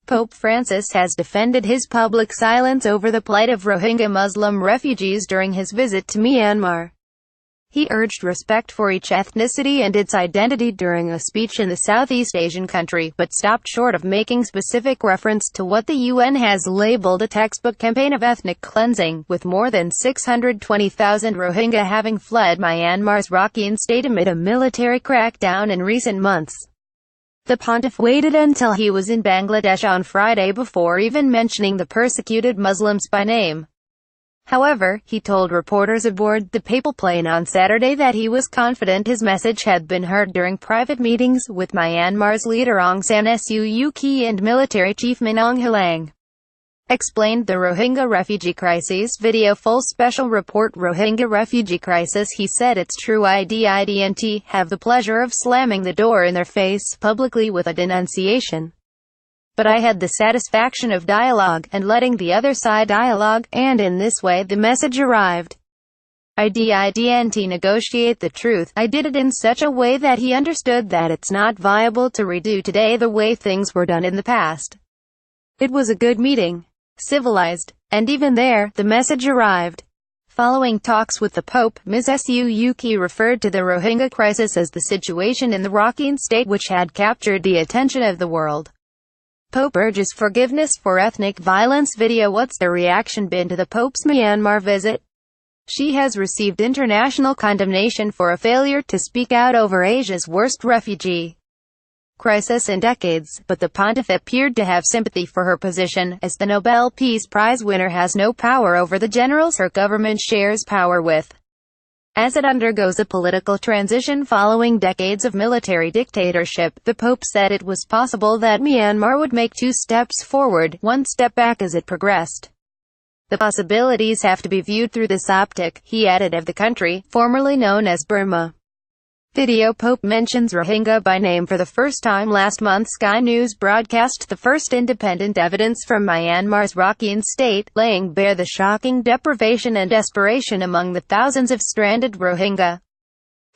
Pope Francis has defended his public silence over the plight of Rohingya Muslim refugees during his visit to Myanmar. He urged respect for each ethnicity and its identity during a speech in the Southeast Asian country, but stopped short of making specific reference to what the UN has labeled a textbook campaign of ethnic cleansing, with more than 620,000 Rohingya having fled Myanmar's Rakhine state amid a military crackdown in recent months. The pontiff waited until he was in Bangladesh on Friday before even mentioning the persecuted Muslims by name. However, he told reporters aboard the papal plane on Saturday that he was confident his message had been heard during private meetings with Myanmar's leader Aung San Suu Kyi and military chief Min Aung Hlaing. Explained the Rohingya refugee crisis video. Full special report. Rohingya refugee crisis. He said it's true. I didn't have the pleasure of slamming the door in their face publicly with a denunciation. But I had the satisfaction of dialogue, and letting the other side dialogue, and in this way the message arrived. I didn't negotiate the truth. I did it in such a way that he understood that it's not viable to redo today the way things were done in the past. It was a good meeting. Civilized. And even there, the message arrived. Following talks with the Pope, Ms. Suu Kyi referred to the Rohingya crisis as the situation in the Rakhine state which had captured the attention of the world. Pope urges forgiveness for ethnic violence. Video. What's the reaction been to the Pope's Myanmar visit? She has received international condemnation for a failure to speak out over Asia's worst refugee crisis in decades, but the pontiff appeared to have sympathy for her position, as the Nobel Peace Prize winner has no power over the generals her government shares power with. As it undergoes a political transition following decades of military dictatorship, the Pope said it was possible that Myanmar would make 2 steps forward, 1 step back as it progressed. The possibilities have to be viewed through this optic, he added, of the country, formerly known as Burma. Video. Pope mentions Rohingya by name for the first time last month. Sky News broadcast the first independent evidence from Myanmar's Rakhine state, laying bare the shocking deprivation and desperation among the thousands of stranded Rohingya.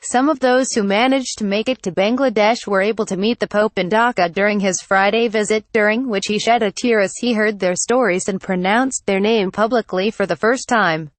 Some of those who managed to make it to Bangladesh were able to meet the Pope in Dhaka during his Friday visit, during which he shed a tear as he heard their stories and pronounced their name publicly for the first time.